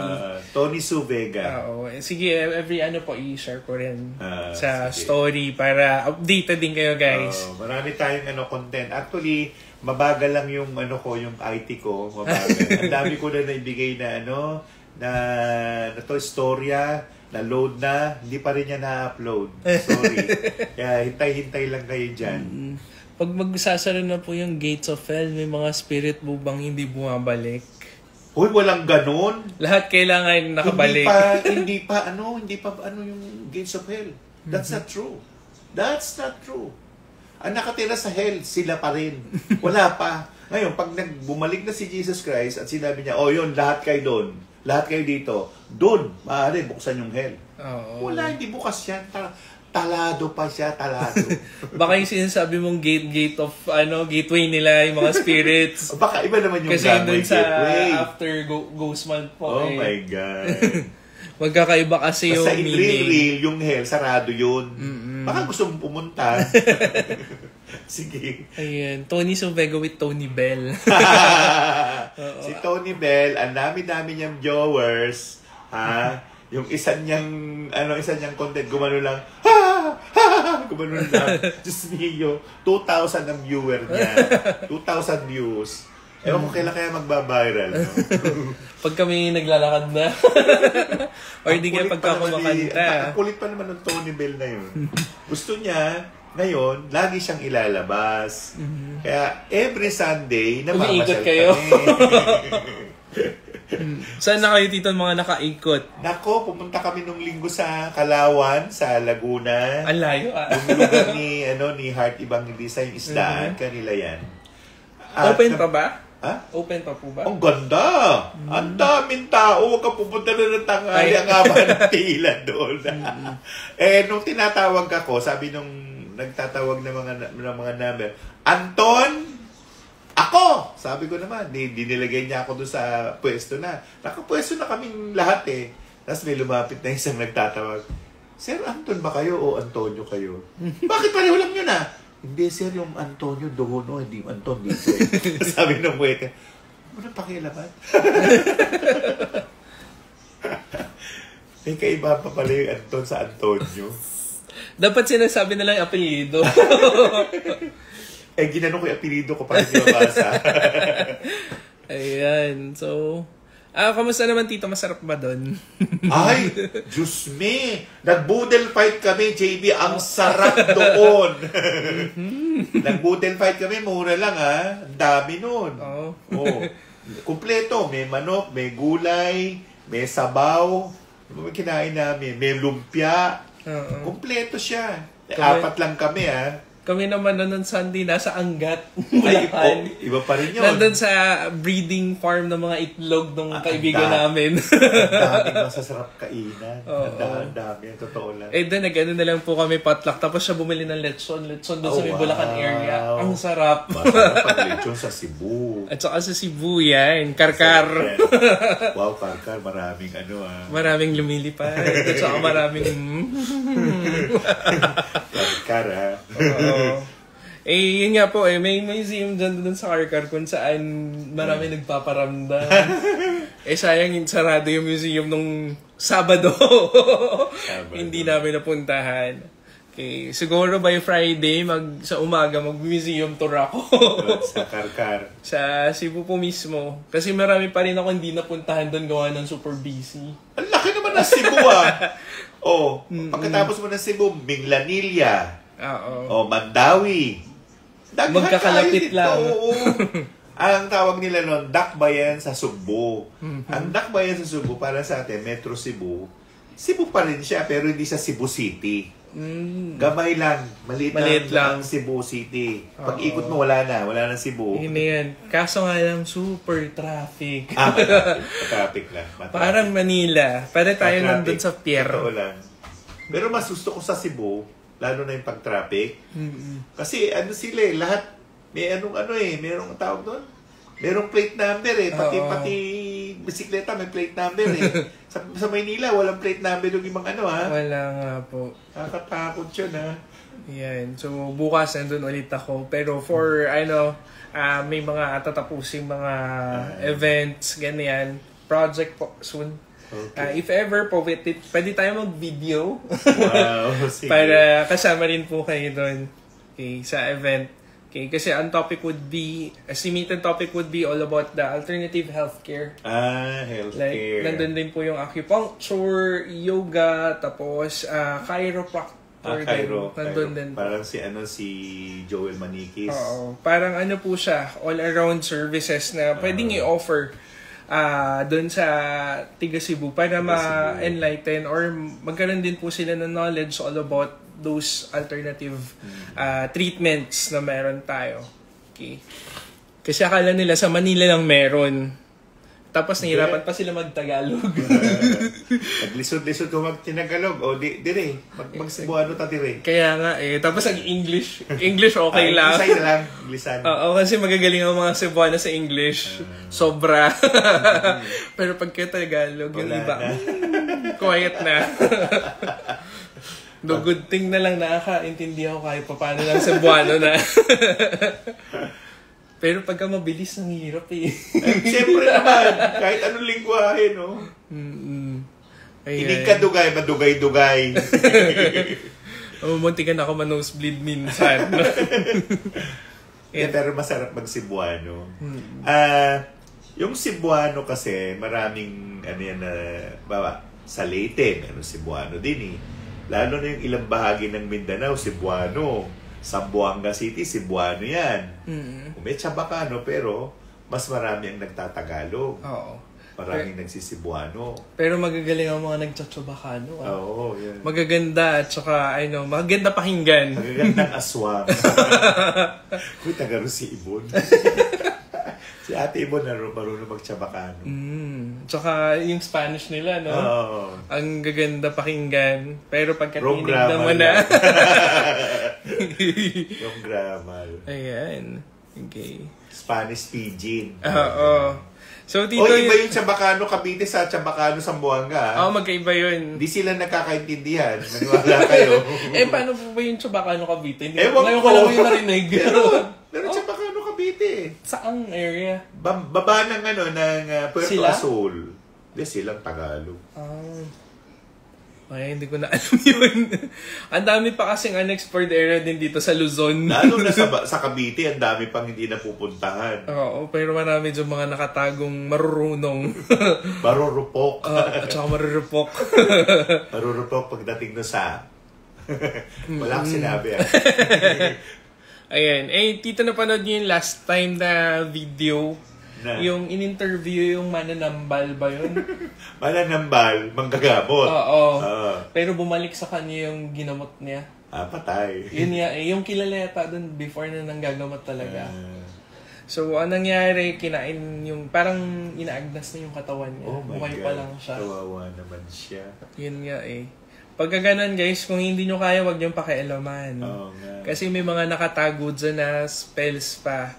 Tony Su Vega. Oo. Sige, every i-share ko rin sa sige. story para updated din kayo, guys. Marami tayong content. Actually, mabagal lang yung yung IT ko, mabagal. Ang dami ko na naibigay na na to storya, na load na, hindi pa rin niya na-upload. Sorry. Kaya hintay-hintay lang kayo dyan. Pag magsasara na po yung Gates of Hell, may mga spirit mo bang hindi bumabalik? Uy, walang ganun. Lahat kailangan nakabalik. Hindi pa yung Gates of Hell. That's not true. That's not true. Ang nakatira sa hell, sila pa rin. Wala pa. Ngayon, pag bumalik na si Jesus Christ at sinabi niya, yun, lahat kayo doon. Lahat kayo dito. Doon, maaari, buksan yung hell. Oo. Wala, hindi bukas yan. Talado pa siya, talado. Baka yung sinasabi mong gate of, gateway nila, yung mga spirits. Baka iba naman yung kasi gateway. Kasi dun sa after Ghost Month po. Oh my God. Magkakaiba kasi yung basta meaning. Real, yung hell, sarado yun. Baka gusto mong pumunta. Sige. Ayan, Tony Suvega with Tony Bell. Si Tony Bell, ang dami-dami niyang viewers. Yung isa niyang content, gumano lang, gumano lang. Diyos mio, 2,000 ang viewer niya. 2,000 views. Ewan ko kailan kaya magbabiral. No? Pag kami naglalakad na. Or hindi kaya pagka kumakanta. Ang kulit pa naman ng Tony Bell na yun. Gusto niya, ngayon, lagi siyang ilalabas. Kaya every Sunday, namamasyal kayo. kami. Saan na kayo dito mga nakaikot? Nako, pumunta kami nung linggo sa Kalawan, sa Laguna. Ang layo Yung lugar ni Heart Evangelista, yung isdaan, kanila yan. Open pa ba? Open pa po ba? Ang ganda! Ang daming tao, huwag ka pupunta na ng tanghali, ang haba ng pila doon. Nung tinatawag ako, sabi nung nagtatawag ng mga number, Anton! Ako! Sabi ko naman, dinilagay niya ako doon sa pwesto na. Nakapwesto na kaming lahat eh. Tapos may lumapit na isang nagtatawag. Sir, Anton ba kayo o Antonio kayo? Bakit pareho lang yun Hindi, sir, yung Antonio doon, hindi Anton dito eh. Sabi ng weka, ano pakialaman? May kaiba pa pala yung Anton sa Antonio. Dapat sinasabi na lang yung apelyido. Ginano ko yung apelido ko para di mabasa. Ayan. So, kamusta naman, Tito? Masarap ba doon? Ay, Diyos me! Nag-boodle fight kami, JB. Ang sarap doon. Nag-boodle fight kami, mura lang Ang dami nun. Kumpleto. May manok, may gulay, may sabaw. May kinain namin. May lumpia. Kumpleto siya. 4 lang kami Kami naman noon Sunday, nasa Angat. Ay, iba pa rin yun. Nandun sa breeding farm ng mga itlog ng kaibigan namin. Ang dami masasarap kainan. Ang dami. Totoo lang. Doon, na lang po kami potluck. Tapos siya bumili ng lechon. Lechon doon sa may Bulacan area. Ang sarap. Masarap ang lechon sa Cebu. At saka sa Cebu yan. Karkar. Wow, karkar. Maraming Maraming lumilipad. At saka maraming... Karkar yun nga po may museum dyan sa Karkar kung saan marami nagpaparamdam. Sayang sarado yung museum nung Sabado. Hindi namin napuntahan. Okay, siguro by Friday, sa umaga, mag-museum tour ako. Sa Karkar. Sa Cebu po mismo. Kasi marami pa rin ako hindi napuntahan doon gawa ng super busy. Ang laki naman ng Cebu pagkatapos mo ng Cebu, Minglanilla. Mandawi. Magkakalapit lang. Ang tawag nila noon, Dakbayan sa Subo. Ang Dakbayan sa Subo, para sa atin, Metro Cebu, Cebu pa rin siya, pero hindi sa Cebu City. Gamay lang. Maliit lang ang Cebu City. Pag ikot mo, wala na Cebu. Hindi yan. Kaso nga lang, super traffic. Traffic lang. Parang Manila. Pwede tayo nandun sa pier. Totoo lang. Pero mas gusto ko sa Cebu, lalo na yung pag-traffic. Kasi sila lahat, may merong tawag doon. Merong plate number Pati bisikleta may plate number Sa Maynila, walang plate number yung ibang Wala nga po. Nakakatakot yun Yan. So, bukas nandun ulit ako. Pero for, may mga tatapusing mga events, ganyan. Project po, soon. Okay. If ever po, pwede tayo mag-video. Wow, sige. Para kasama rin po kayo doon. Okay, sa event. Okay, kasi ang topic would be, estimated topic would be all about the alternative healthcare. Healthcare. Like, nandun din po yung acupuncture, yoga, tapos chiropractor. Nandun din. Parang si Joel Manikis. Oo. Parang po siya, all-around services na pwedeng i-offer doon sa Tiga Cebu para ma-enlighten or magkaroon din po sila ng knowledge all about those alternative treatments na meron tayo. Okay. Kasi akala nila sa Manila lang meron. Tapos nahirapan pa sila mag-Tagalog. Naglisod-lisod ko mag-Tinagalog. O dire, mag-Cebuano ta dire. Kaya nga Tapos English okay lang. Isay na lang. Lisan. Oo, kasi magagaling ang mga Cebuano sa English. Sobra. Pero pagka Tagalog, yung iba, quiet na. The good thing na lang nakakaintindi ako kahit paano lang Cebuano na. Pero pagka mabilis, ang hirap Siyempre naman, kahit anong lingwahe, no? Hindi ka dugay, madugay-dugay. Muntikan ako ma-nosebleed minsan. Pero masarap mag-Cebuano. Yung Cebuano kasi, maraming, sa Leyte, meron Cebuano din Lalo na yung ilang bahagi ng Mindanao, Cebuano. Zamboanga City, Cebuano yan. May Chabacano, pero mas marami ang nagtatagalog. Oo. Maraming nagsisibuano. Pero magagaling ang mga nagtsatsobacano. Oo, yan. Magaganda at saka, magaganda pakinggan. Magagandang aswang. Uy, tagaro si Ibon. Si Ate Ibon marunong mag-Chabacano. Tsaka yung Spanish nila, no? Oo. Ang gaganda pakinggan. Pero pagka tinignan mo na. Yung grammar. Ayan. Okay. Spanish Pidgin. Oo. So, dito iba yung Chabacano Cavite sa Chabacano Zamboanga. Oo, magkaiba yun. Hindi sila nakakaintindihan. Maniwala kayo. Paano po ba yung Chabacano Cavite? Ngayon ko lang yung narinig. Pero Chabacano Cavite. Saang area? Baba ng Puerto Azul. Hindi, silang Tagalog. Ay, hindi ko na alam yun. Ang dami pa kasing unexplored area din dito sa Luzon. Lalo na sa Cavite, ang dami pang hindi napupuntahan. Oo, pero marami dyan mga nakatagong marurunong. Marurupok. At saka marurupok. Marurupok pagdating no sa... Wala akong sinabi. Ayan. Tito, napanood niyo yung last time na video. Yung in-interview yung mananambal ba yun? Mananambal, manggagamot. Oo. Pero bumalik sa kanya yung ginamot niya. Patay. Yun nga yung kilala yata dun before na nanggagamot talaga. So, anong nangyari, kinain yung, parang inaagnas na yung katawan niya. Oh my Buhay God. pa lang siya. Kawawa naman siya. Yun nga Pagka ganun guys, kung hindi nyo kaya, wag nyo pakialaman. Kasi may mga nakatago dyan na spells pa.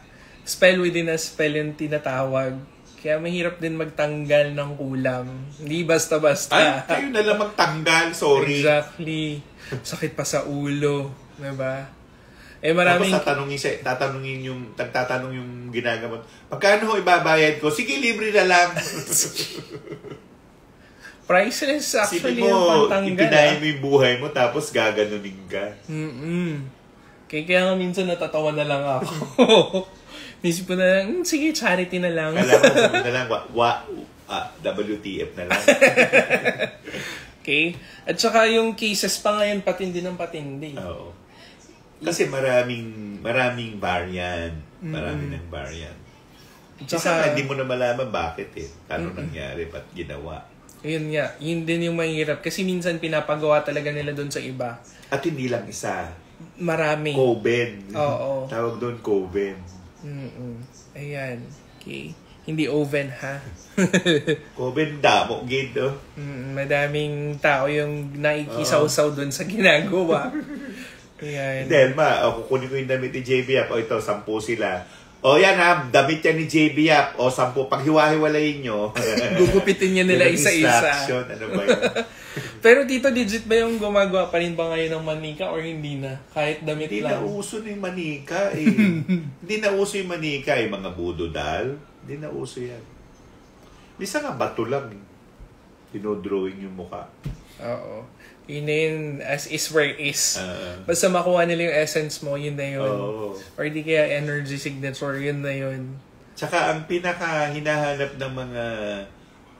Spell within a spell yung tinatawag. Kaya mahirap din magtanggal ng kulam. Hindi basta-basta. Kayo na lang magtanggal, sorry. Exactly. Sakit pa sa ulo. Diba? Maraming... Tapos tatanungin yung ginagamot. Pagkano ibabayad ko? Sige, libre na lang. Priceless actually yung pantanggal. Ipinahin mo yung buhay mo tapos gaganunin ka. Kaya nga minsan natatawa na lang ako. Isip ko na lang, sige, charity na lang. Kala ko sabi na lang, WTF na lang. Okay? At saka yung cases pa ngayon, patindi ng patindi. Oo. Kasi maraming variant. Marami ng variant. Tsaka hindi mo na malaman bakit Ano nangyari, ba't ginawa. Yun nga, yun din yung mahirap. Kasi minsan pinapagawa talaga nila doon sa iba. At hindi lang isa. Marami. Coven. Oo. Tawag doon Coven. Ayan. Okay. Hindi oven, ha? Coven damo, gid, madaming tao yung naikisaw-saw doon sa ginagawa. Ayan. Then, kukunin ko yung damit ni JB. Ito, 10 sila. Yan damit yan ni JB. 10, paghiwa-hiwalayin nyo. Gugupitin niya nila isa-isa. Ano ba yun? Pero Tito, legit ba yung gumagawa pa rin ba ngayon ng manika or hindi na? Kahit damit Hindi lang. na uso na yung manika eh. Hindi na uso yung manika eh. Mga budodal. Hindi na uso yan. Bisa nga bato lang eh. Dinodrawing yung mukha. Oo. Yun na yun, as is where is. Uh, Basta makuha nila yung essence mo, yun na yun. Oo. Or di kaya energy signature, yun na yun. Tsaka ang pinaka hinahanap ng mga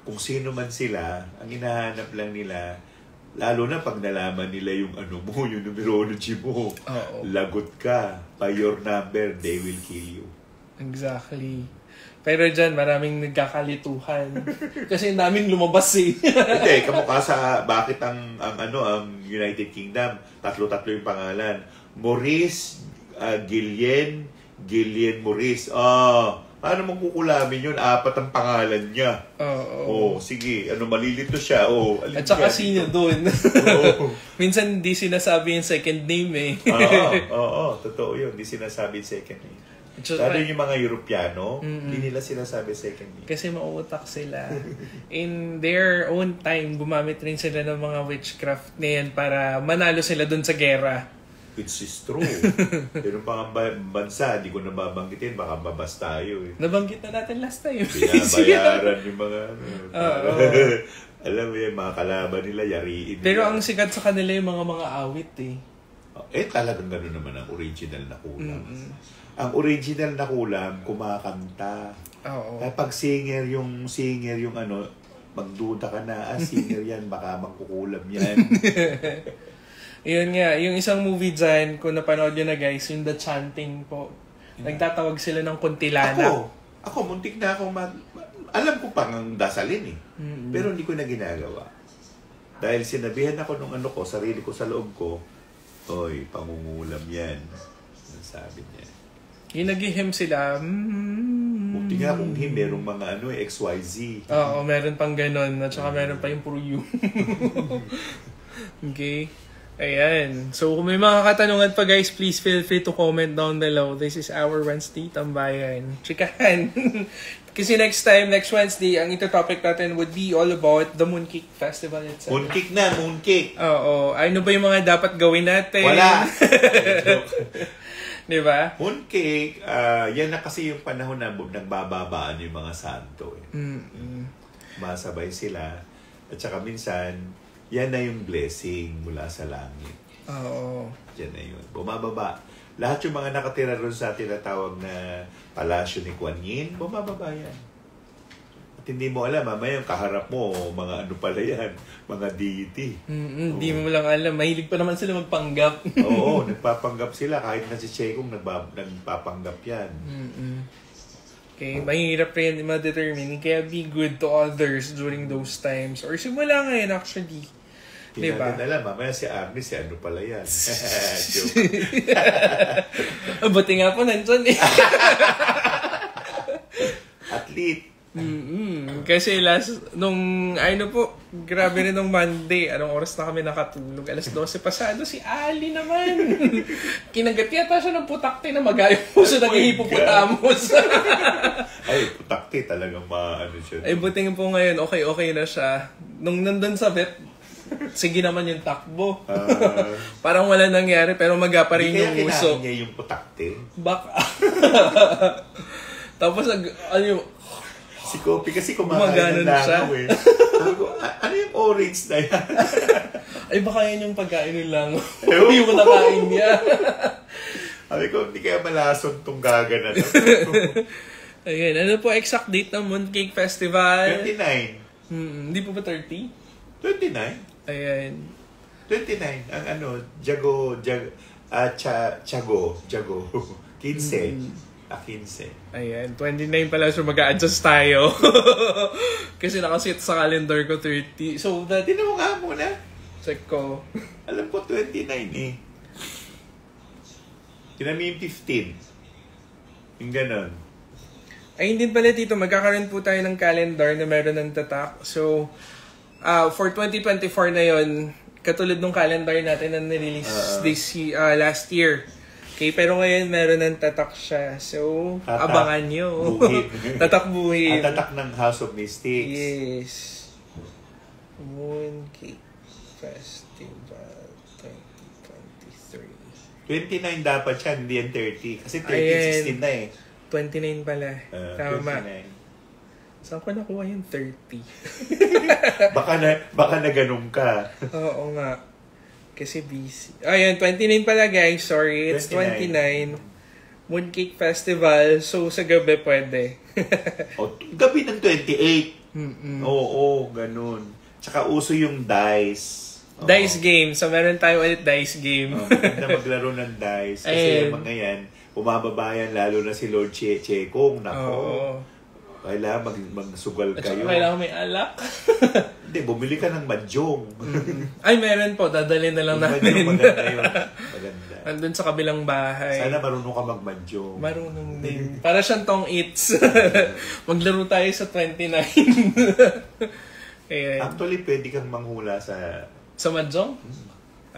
kung sino man sila, ang hinahanap lang nila, lalo na pag nalaman nila yung ano mo, yung numerology mo. Oo. Lagot ka. By your number, they will kill you. Exactly. Pero dyan, maraming nagkakalituhan. Kasi namin lumabas eh. Hindi, kamukha sa bakit ang United Kingdom, tatlo-tatlo yung pangalan. Maurice, Gillian Maurice. Paano mong kukulamin yun? 4 ang pangalan niya. Oo. Sige. Malilito siya. At saka sino doon. Minsan hindi sinasabi yung second name eh. Oo. Totoo yun. Hindi sinasabi yung second name. Lalo yung mga Europeano, hindi nila sinasabi second name. Kasi mauutak sila. In their own time, gumamit rin sila ng mga witchcraft na yan para manalo sila doon sa gera. Which is true. Pero pang bansa, hindi ko na babanggitin, baka babas tayo eh. Nabanggit na natin last time. Binabayaran yung mga alam mo yan, mga kalaban nila, yariin. Pero ang sikat sa kanila yung mga awit eh. Talagang gano'n naman ang original na kulam. Ang original na kulam, kumakanta. Oo. Pag singer yung magduda ka na, singer yan, baka magkukulam yan. Yun nga, yung isang movie dyan, kung napanood nyo na guys, yung The Chanting po. Nagtatawag sila ng kuntilana. Ako, muntik na ako alam ko pang ang dasalin eh. Pero hindi ko na ginagawa. Dahil sinabihan ako nung sarili ko sa loob ko, oy, pangungulam yan. Ang sabi niya. Yung nag-him sila, Buti nga kung merong mga XYZ. Oo, meron pang ganon. At saka meron pa yung puro you. Okay. Ayan. So, kung may mga katanungan pa guys, please feel free to comment down below. This is our Wednesday Tambayan. Chikahan. Kasi next Wednesday, ang ito topic natin would be all about the Mooncake Festival itself. Mooncake. Oo. Ano ba yung mga dapat gawin natin? Wala. Diba? Mooncake, yan na kasi yung panahon na nagbababaan yung mga santo. Masabay sila. At saka minsan, yan na yung blessing mula sa langit. Oo. Yan na yun. Bumababa. Lahat yung mga nakatira ron sa tinatawag na palasyo ni Kuan Yin, bumababa yan. At hindi mo alam, mamaya yung kaharap mo, mga pala yan, mga deity. Hindi mo lang alam. Mahilig pa naman sila magpanggap. Oo, nagpapanggap sila. Kahit na si Chekong nagpapanggap yan. Okay, mahirap rin ma-determine. Kaya be good to others during those times. Or simula ngayon actually. Hindi diba? natin alam, mamaya si Arnie, si pala yan. Buti nga po nandun eh. Athlete. Kasi grabe rin nung Monday, anong oras na kami nakatulog? 12:00 pasado, si Ali naman. Kinagat yata siya ng putakte na magayong puso ng hipopotamos. Ay, putakte talagang siya. Ay, buti nga po ngayon, okay na siya. Nung nandun sa vet, sige naman yung takbo. Parang wala nangyari, pero maga pa rin yung uso. Kaya niya yung putakte? Baka. Tapos, si Kopi kasi kumakain ng langaw eh. Sabi ko, ano yung orange na yan? Ay, baka yan yung pagkain ng langaw. Yung nakain niya. Sabi ko, hindi kaya malason tong gaga na to. Ayan, ano po exact date ng Mooncake Festival? 29. Hindi po ba 30? 29? Ayan. 29. Ang Tiago. 15. 15. Ayan, 29 pala so mag-a-adjust tayo. Kasi nakasit sa calendar ko 30. So, Tinan mo nga muna. check ko. Alam ko 29 eh. Tinan mo yung 15. Yung ganon. Ay, hindi pala dito. Magkakaroon po tayo ng calendar na meron ng tatak. So, for 2024 na yon, katulad ng calendar natin na nirelease last year. Okay, pero ngayon meron ng tatak siya. So, abangan nyo. Tatak buhit. Tatak ng House of Mystics. Yes. Mooncake. Festival 2023. 29 dapat siya, hindi yan 30. Kasi 30, Ayan. 16 na eh. 29 pala. Tama. 29. Saan ko nakuha yung 30? baka na ganun ka. Oo nga. Kasi busy. Ayun, 29 pala guys. Sorry, it's 29. Mooncake Festival. So, sa gabi pwede. Gabi ng 28. Mm-mm. Oo, ganun. Tsaka uso yung dice. Dice game. So, meron tayo ulit dice game. Maganda maglaro ng dice. Kasi yung mga yan, bumababayan lalo na si Lord Chekong. Nako. Kailangan magsugal At kayo. saka kailangan may alak. Hindi, bumili ka ng mahjong. Ay, meron po. Dadalhin na lang namin. Mahjong, maganda yun. Maganda. Andun sa kabilang bahay. Sana marunong ka magmahjong. Marunong din. Para siyang tong eats. Maglaro tayo sa 29. Ayan. Actually, pwede kang manghula sa Mahjong?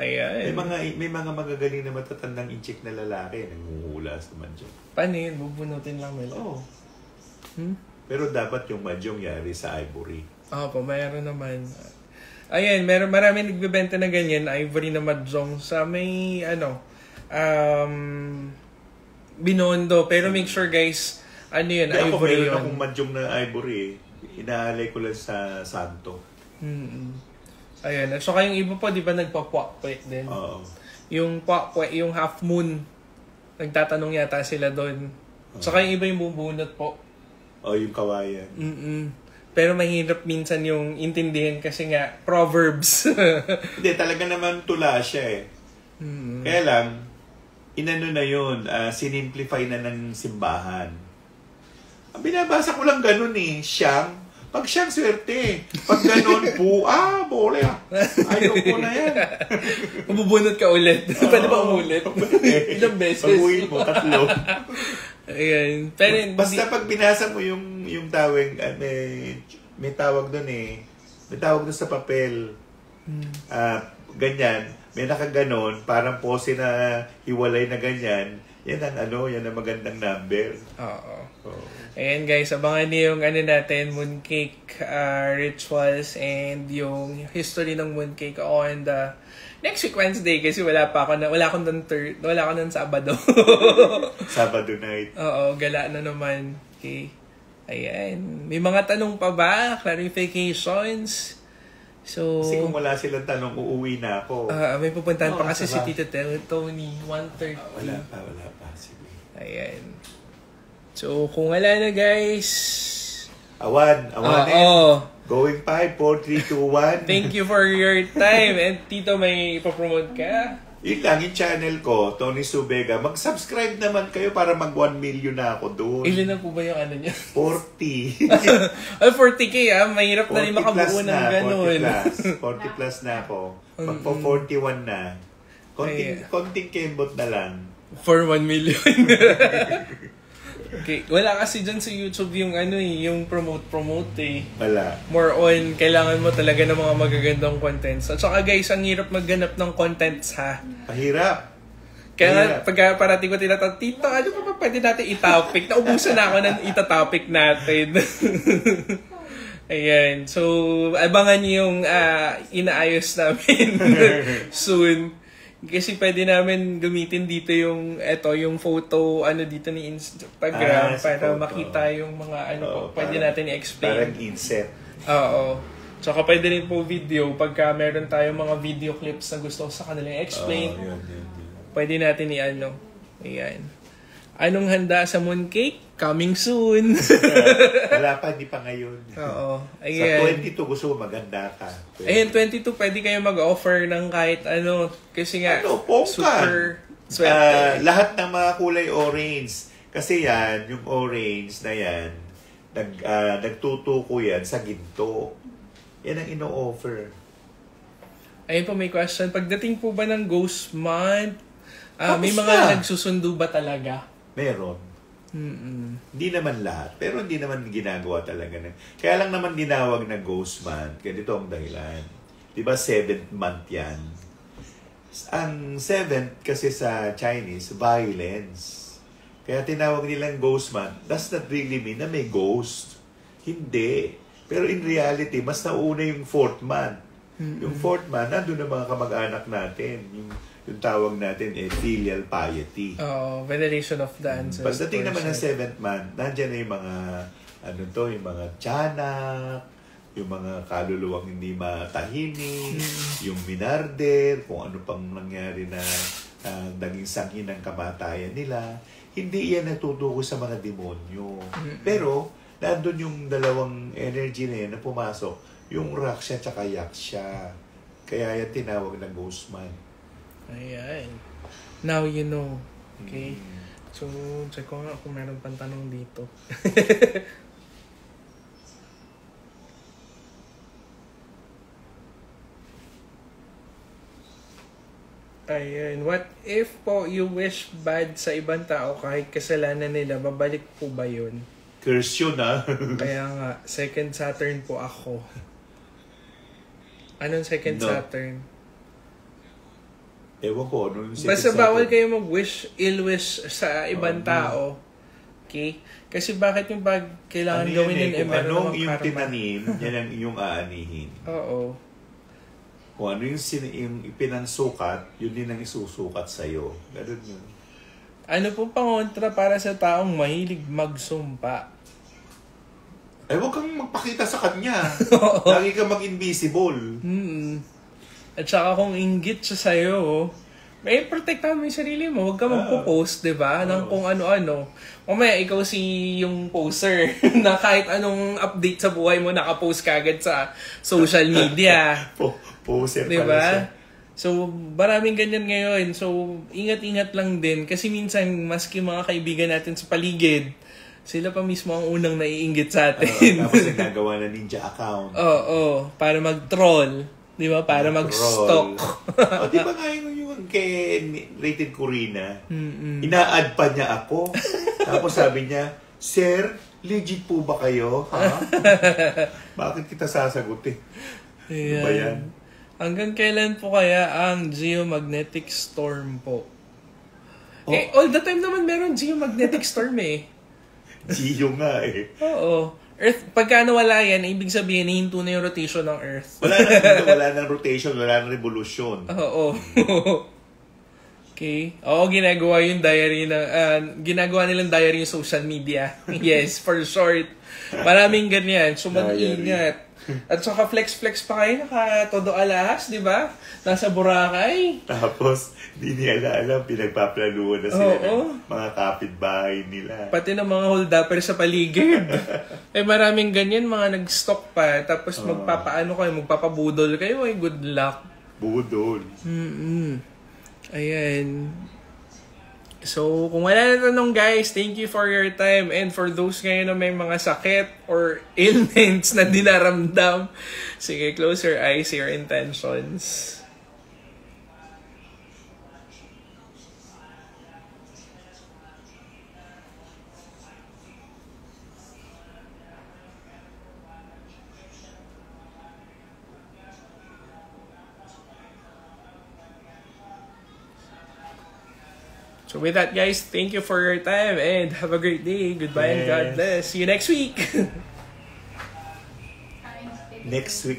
Ayan. May mga magagaling na matatandang inchik na lalaki nanghuhula sa mahjong. Paano yun? Bubunutin lang nila. Oo. Pero dapat yung mahjong yari sa ivory. Opo, mayroon naman. Ayan, marami nagbebenta na ganyan, ivory na mahjong sa may, Binondo. Pero make sure guys, yun, Ako ivory meron yun. akong mahjong na ivory. Inaalay ko lang sa santo. Ayan, at saka yung iba po, di ba nagpa-puak-puak din? Oo. Yung puak-puak, yung half moon, nagtatanong yata sila doon. Saka yung iba yung bubunot po. Yung kawayan. Pero mahirap minsan yung intindihin kasi nga, proverbs. Hindi, talaga naman tula siya eh. Kaya lang, inano na yun, sinimplify na ng simbahan. Ang binabasa ko lang ganun eh, siyang. Pag siyang swerte, pag ganun po, bole ayaw ko na yan. Mabubunot ka ulit. Pwede ba umulit? Ilang beses? Pag-uwi mo, 3. Ayan. Pero Basta pag binasa mo yung tawag, may tawag doon eh. May tawag doon sa papel. Ganyan. May nakaganon, parang pose na hiwalay na ganyan. Yan ang magandang number. Oo. Ayan guys, abangan niyo yung natin, mooncake rituals and yung history ng mooncake on the next week Wednesday kasi wala akong nun Sabado. Sabado night. Oo, gala na naman. Okay. Ayan. May mga tanong pa ba? Clarifications? So, kasi kung wala silang tanong, uuwi na ako. may pupuntahan pa kasi si Tito Tony, 1:30. Wala pa. Sige. Ayan. So, kung wala na guys. Awan. Going 5, 4, 3, 2, 1. Thank you for your time. And Tito, may ipapromote ka? Yun lang, yung channel ko, Tony Subega. Mag-subscribe naman kayo para mag 1 million na ako doon. Ilan na po ba yung niya? 40. 40K mahirap na rin makabuo ng ganun. 40 plus na ako. Magpo 41 na. Konting kembot na lang. For 1 million. Okay. Wala kasi dyan sa YouTube yung yung promote eh. Wala. More on, kailangan mo talaga ng mga magagandang contents. At saka guys, ang hirap magganap ng contents ha. Mahirap. Kaya nga, pag parating ko tinatanong, Tito, ano pa pwede natin i-topic? Naubusan na ako ng ita-topic natin. Ayan. So, abangan niyo yung inaayos namin soon. Kasi pwede namin gamitin dito yung photo dito ni Instagram para makita yung mga pwede natin i-explain. Parang inset. Oo. Tsaka pwede rin po video pagka meron tayong mga video clips na gusto sa kanila i-explain. Yun. Pwede natin Ayan. Anong handa sa mooncake? Coming soon. Wala pa, hindi pa ngayon. Oo. Ayan. Sa 22 gusto mo maganda ka. Ayan, 22 pwede kayo mag-offer ng kahit kasi nga super swerte. Lahat ng mga kulay orange. Kasi yan, yung orange na yan, nagtutuko yan sa ginto. Yan ang ino-offer. Ayun po, may question. Pagdating po ba ng Ghost Month, may mga nagsusundo ba talaga? Meron. Hindi naman lahat. Pero hindi naman ginagawa talaga. Kaya lang naman ginawag na Ghost Month. Ganito ang dahilan. Diba 7th month yan? Ang 7th kasi sa Chinese, violence. Kaya tinawag nilang Ghost Month. Does not really mean na may ghost. Hindi. Pero in reality, mas nauna yung 4th month. Yung fourth man, nandun ang mga kamag-anak natin. Yung tawag natin filial piety. Veneration of the ancestors. Pagdating naman ng seventh man, nandyan na yung mga yung mga tiyanak, yung mga kaluluwang hindi matahimik, yung minarder, kung ano pang nangyari na naging sanghi ng kamatayan nila. Hindi yan natutukoy sa mga demonyo. Pero, nandun yung dalawang energy na yan na pumasok, yung raksha at yaksha. Kaya yan tinawag na ghost man. Ayan. Now you know. Okay? So, check ko nga kung meron pang tanong dito. Ayan. What if po you wish bad sa ibang tao kahit kasalanan nila, babalik po ba yun? Curse yun, ha? Kaya nga, second Saturn po ako. Anong second Saturn? Ewan ko, ano yung second Basta Saturn? bawal kayo mag-wish, ill-wish sa ibang tao. Okay? Kasi bakit yung pag kailangan gawin yun, kung anong yung karma. tinanim, yan ang iyong aanihin. Oo. Kung ano yung ipinansukat, yun din ang isusukat sa'yo. Ganun yun. Ano po pangontra para sa taong mahilig magsumpa? Huwag kang magpakita sa kanya. Lagi kang mag-invisible. At saka kung inggit siya sa'yo, may protektahan mo yung sarili mo. Huwag ka magpo-post, diba? Ng kung ano-ano. Mamaya, ikaw yung poster na kahit anong update sa buhay mo, nakapost ka agad sa social media. Poser diba? pala siya. So, maraming ganyan ngayon. So, ingat-ingat lang din. Kasi minsan, maski mga kaibigan natin sa paligid, sila pa mismo ang unang naiinggit sa atin. Tapos nagagawa na ninja account. Oo, para mag-troll. Di ba? Para mag-stalk. Di ba nga yung kay Rated Corina, ina-add pa niya ako. Tapos sabi niya, Sir, legit po ba kayo? Ha? Bakit kita sasagutin? Ano ba yan? Hanggang kailan po kaya ang geomagnetic storm po? All the time naman meron geomagnetic storm eh. Geo nga eh. Oo. Earth, pagka nawala yan, ibig sabihin, hihinto na yung rotation ng Earth. Wala nang rotation, wala nang revolution. Oo. Okay. Oo, ginagawa yung diary ginagawa nilang diary yung social media. Yes, for short. Maraming ganyan. So, mag-ingat. At saka flex-flex pa kayo, naka-todo alahas, di ba? Nasa Boracay. Tapos, di niya alam, pinagpaplanuhan na sila ng mga kapitbahay nila. Pati ng mga hold-upper sa paligid. Maraming ganyan, mga nag-stock pa. Tapos magpapaano kayo, magpapabudol kayo, good luck. Budol. Ayan. So, kung wala na tanong guys, thank you for your time. And for those ngayon na may mga sakit or ailments na dinaramdam, sige, close your eyes, your intentions. So with that guys, thank you for your time and have a great day. Goodbye and God bless. See you next week. Next week.